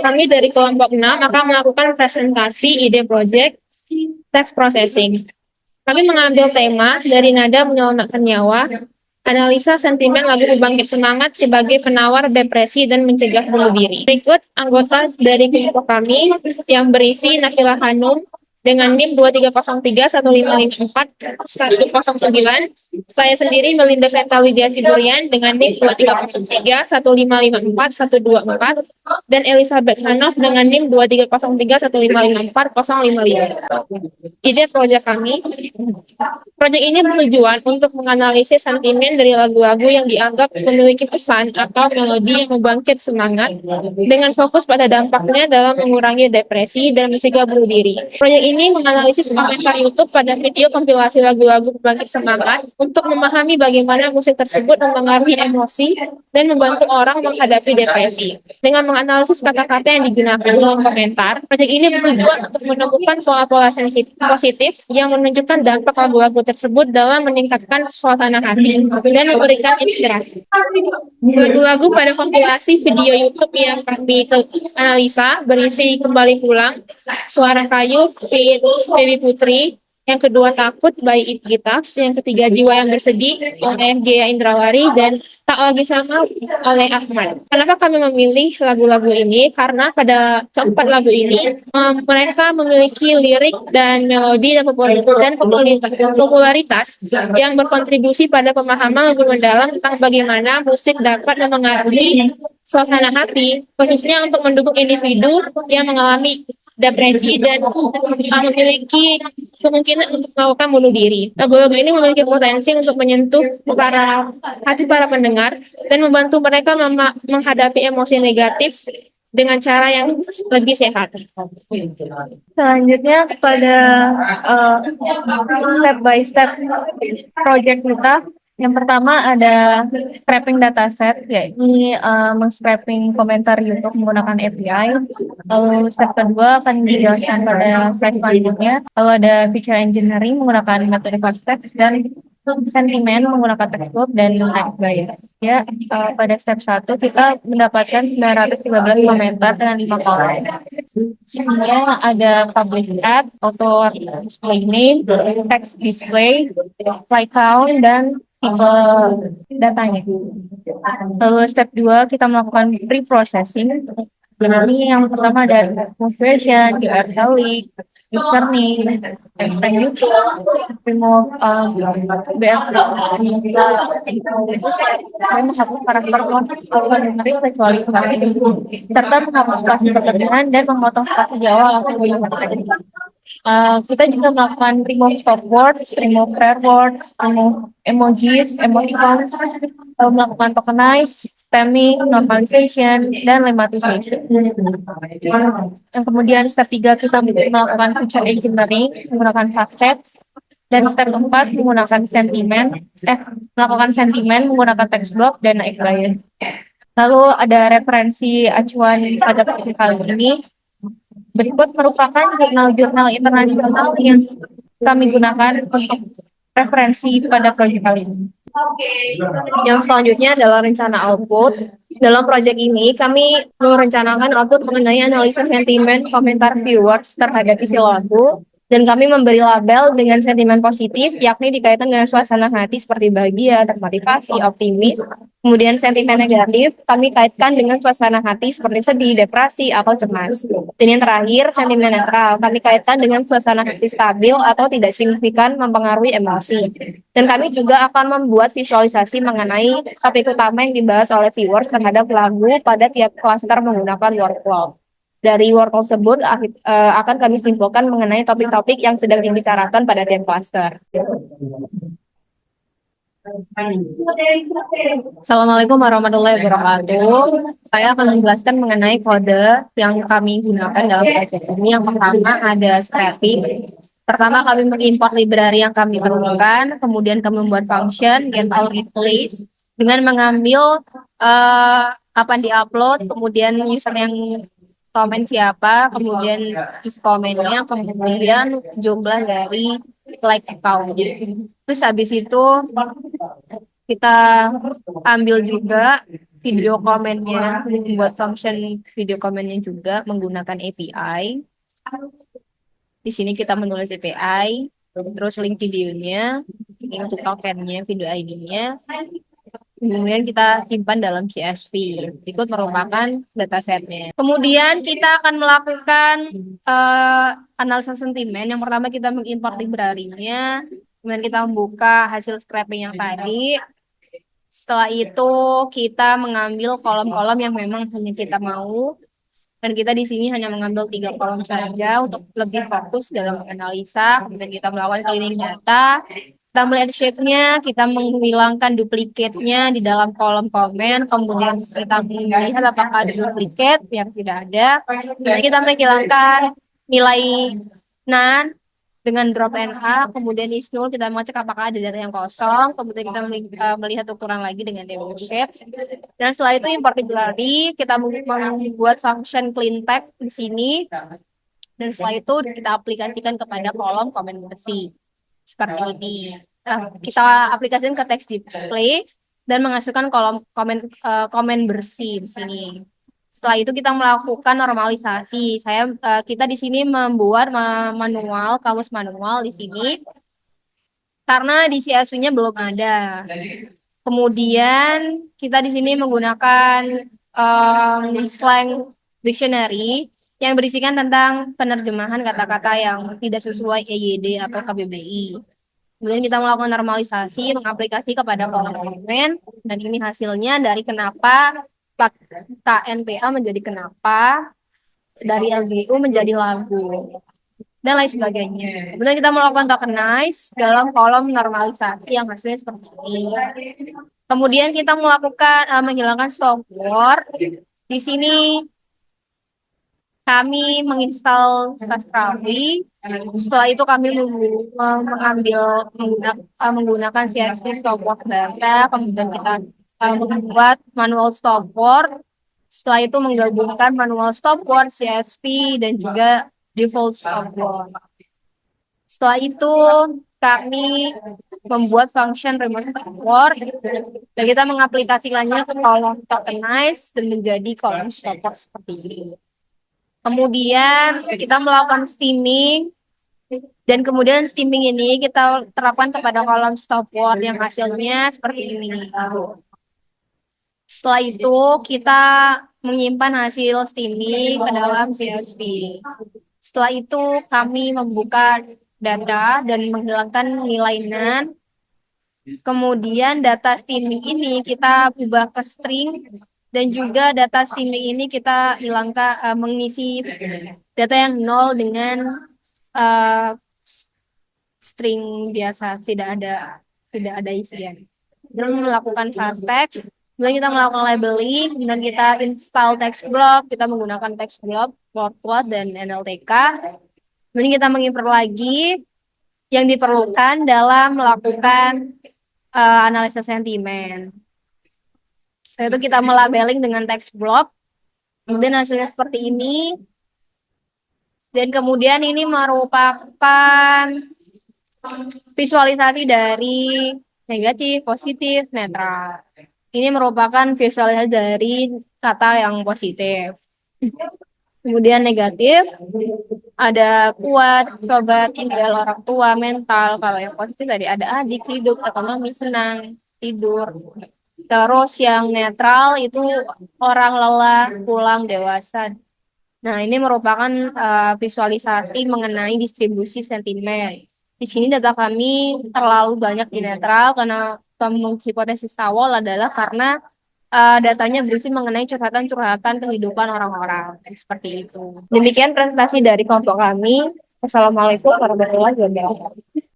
kami dari kelompok 6 akan melakukan presentasi ide proyek text processing. Kami mengambil tema dari nada menyelamatkan nyawa, analisa sentimen lagu pembangkit semangat sebagai penawar depresi dan mencegah bunuh diri. Berikut anggota dari kelompok kami yang berisi Nafila Hanum dengan NIM 23031554 109. Saya sendiri Melinda Ventalidia Siburian dengan NIM 23031554 124 dan Elizabeth Hanoff dengan NIM 23031554 Ide proyek kami. Proyek ini bertujuan untuk menganalisis sentimen dari lagu-lagu yang dianggap memiliki pesan atau melodi yang membangkit semangat dengan fokus pada dampaknya dalam mengurangi depresi dan mencegah bunuh diri. Proyek ini menganalisis komentar YouTube pada video kompilasi lagu-lagu pembangkit semangat untuk memahami bagaimana musik tersebut mempengaruhi emosi dan membantu orang menghadapi depresi. Dengan menganalisis kata-kata yang digunakan dalam komentar, proyek ini bertujuan untuk menemukan pola-pola positif yang menunjukkan dampak lagu-lagu tersebut dalam meningkatkan suasana hati dan memberikan inspirasi. Lagu-lagu pada kompilasi video YouTube yang kami analisa berisi Kembali Pulang, Suara Kayu, Baby Putri, yang kedua Takut by It Gitaf, yang ketiga Jiwa yang Bersedih oleh Gea Indrawari, dan Tak Lagi Sama oleh Ahmad. Kenapa kami memilih lagu-lagu ini? Karena pada keempat lagu ini mereka memiliki lirik dan melodi dan popularitas yang berkontribusi pada pemahaman lebih mendalam tentang bagaimana musik dapat memengaruhi suasana hati, khususnya untuk mendukung individu yang mengalami depresi dan memiliki kemungkinan untuk melakukan bunuh diri. Lagu-lagu ini memiliki potensi untuk menyentuh hati para pendengar dan membantu mereka menghadapi emosi negatif dengan cara yang lebih sehat. Selanjutnya kepada step by step project kita. Yang pertama ada scraping dataset, yaitu meng-scraping komentar YouTube menggunakan API. Lalu step kedua akan dijelaskan pada slide selanjutnya. Lalu ada feature engineering menggunakan metode fast text dan sentimen menggunakan textbook dan act bias. Pada step 1 kita mendapatkan 913 komentar dengan 5 kolom. Isinya ada public ad, author display name, text display, like count, dan tipe datanya. Lalu step 2 kita melakukan pre-processing. Ini yang pertama ada conversion, URL link, username, tag YouTube, remove menghapus karakter non-binary kecuali serta menghapus spasi berlebihan dan memotong spasi di awal atau di akhir. Kita juga melakukan remove stop words, remove prayer words, remove emojis, emoticons, melakukan tokenize, spamming, normalization, dan lemmatization. Yang kemudian step 3 kita melakukan feature engineering menggunakan fast text. Dan step 4 melakukan sentimen menggunakan text block dan act bias. Lalu ada referensi acuan pada project kali ini. Berikut merupakan jurnal-jurnal internasional yang kami gunakan untuk referensi pada proyek kali ini. Yang selanjutnya adalah rencana output. Dalam proyek ini, kami merencanakan output mengenai analisa sentimen komentar viewers terhadap isi lagu, dan kami memberi label dengan sentimen positif, yakni dikaitkan dengan suasana hati seperti bahagia, termotivasi, optimis. Kemudian sentimen negatif kami kaitkan dengan suasana hati seperti sedih, depresi, atau cemas. Dan yang terakhir, sentimen netral kami kaitkan dengan suasana hati stabil atau tidak signifikan mempengaruhi emosi. Dan kami juga akan membuat visualisasi mengenai topik utama yang dibahas oleh viewers terhadap lagu pada tiap klaster menggunakan workflow. Dari workflow tersebut akan kami simpulkan mengenai topik-topik yang sedang dibicarakan pada tiap klaster. Assalamualaikum warahmatullahi wabarakatuh. Saya akan menjelaskan mengenai kode yang kami gunakan dalam proyek ini. Yang pertama ada scraping. Pertama kami mengimport library yang kami perlukan, kemudian kami membuat function get all in place dengan mengambil kapan diupload, kemudian user yang komen siapa, kemudian isi komennya, kemudian jumlah dari like account. Terus habis itu kita ambil juga video komennya, membuat function video komennya juga menggunakan API. Di sini kita menulis API, terus link videonya, ini untuk tokennya, video ID-nya. Kemudian kita simpan dalam CSV. Berikut merupakan datasetnya. Kemudian kita akan melakukan analisa sentimen. Yang pertama kita mengimport library-nya. Kemudian kita membuka hasil scraping yang tadi. Setelah itu kita mengambil kolom-kolom yang memang hanya kita mau. Dan kita di sini hanya mengambil 3 kolom saja untuk lebih fokus dalam menganalisa. Kemudian kita melakukan cleaning data. Kita melihat shape-nya, kita menghilangkan duplikatnya di dalam kolom komen. Kemudian kita melihat apakah ada duplikat yang tidak ada. Dan kita menghilangkan nilai none dengan drop NA, kemudian is null, kita mengecek apakah ada data yang kosong, kemudian kita melihat ukuran lagi dengan demo shape. Dan setelah itu import library, kita membuat function clean tag di sini. Dan setelah itu kita aplikasikan kepada kolom komen bersih. Seperti ini. Kita aplikasikan ke text display dan menghasilkan kolom komen bersih di sini. Setelah itu kita melakukan normalisasi. Kita di sini membuat manual, kamus manual di sini karena di CSV-nya belum ada. Kemudian kita di sini menggunakan slang dictionary yang berisikan tentang penerjemahan kata-kata yang tidak sesuai EYD atau KBBI. Kemudian kita melakukan normalisasi, mengaplikasi kepada kolom komen, dan ini hasilnya dari kenapa KNPA menjadi kenapa, dari LGU menjadi lagu, dan lain sebagainya. Kemudian kita melakukan tokenize dalam kolom normalisasi yang hasilnya seperti ini. Kemudian kita melakukan menghilangkan stop word. Di sini kami menginstal Sastrawi. Setelah itu kami menggunakan CSV stop word bahasa. Kemudian kita membuat manual stop word. Setelah itu menggabungkan manual stop word, CSV, dan juga default stop word. Setelah itu kami membuat function remove stop word dan kita mengaplikasikannya ke kolom tokenize dan menjadi kolom stop word seperti ini. Kemudian kita melakukan steaming dan kemudian steaming ini kita terapkan kepada kolom stop word yang hasilnya seperti ini. Setelah itu kita menyimpan hasil steaming ke dalam CSV. Setelah itu kami membuka data dan menghilangkan nilai none. Kemudian data steaming ini kita ubah ke string dan juga data steaming ini kita hilangkan mengisi data yang nol dengan string biasa, tidak ada isian. Dan melakukan hashtag. Kemudian kita melakukan labeling, dan kita install text block, kita menggunakan text block, plot dan NLTK. Kemudian kita mengimport lagi yang diperlukan dalam melakukan analisa sentimen. Setelah itu kita melabeling dengan text block, kemudian hasilnya seperti ini. Dan kemudian ini merupakan visualisasi dari negatif, positif, netral. Ini merupakan visualisasi dari kata yang positif. Kemudian negatif, ada kuat, sobat, tinggal, orang tua, mental. Kalau yang positif tadi ada adik, hidup, ekonomi, senang, tidur. Terus yang netral itu orang lelah, pulang, dewasa. Nah, ini merupakan visualisasi mengenai distribusi sentimen. Di sini data kami terlalu banyak di netral karena hipotesis awal adalah karena datanya berisi mengenai curhatan-curhatan kehidupan orang-orang. Seperti itu. Demikian presentasi dari kelompok kami. Wassalamualaikum warahmatullahi wabarakatuh.